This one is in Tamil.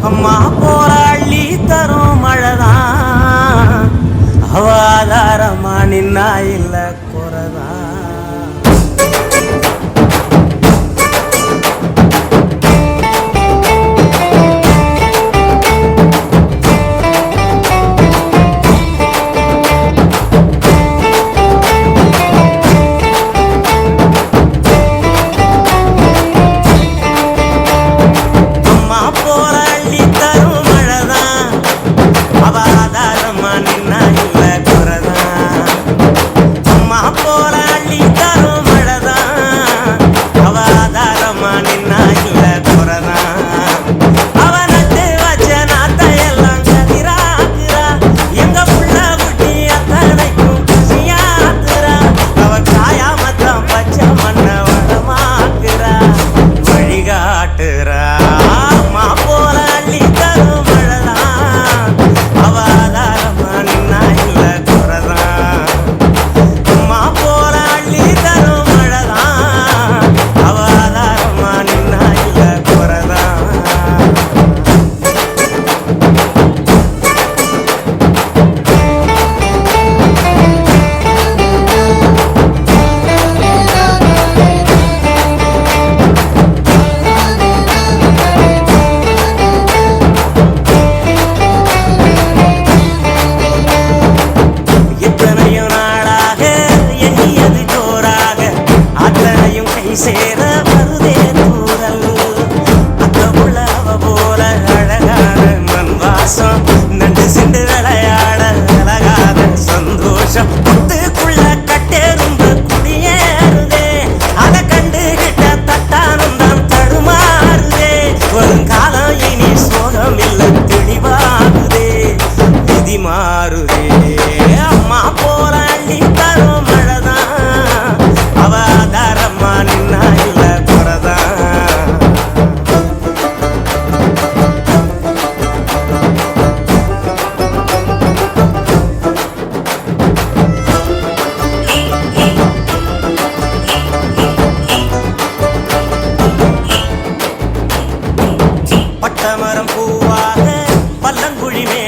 அம்மா போல அள்ளி தரும் மழைதான் அவாதாரமா நின்னா இல்ல குறைதான். சேர வருதே தூரல் அந்த உழவ போல அழகான மண் வாசம் நண்டு சிண்டு விளையாட அழகாத சந்தோஷம் புத்துக்குள்ள கட்டெரும்பு குடியேறுதே அதை கண்டுகிட்ட தட்டானம் தான் தடுமாறுதே வருங்காலம் இனி சோகம் இல்ல தெளிவாகுதே விதி மாறுதே அம்மா போல அள்ளி தரும் மழைதான் அவாதாரமா நின்னா இல்ல குறைதான். பட்டமரம் பூவாக பல்லங்குழி மே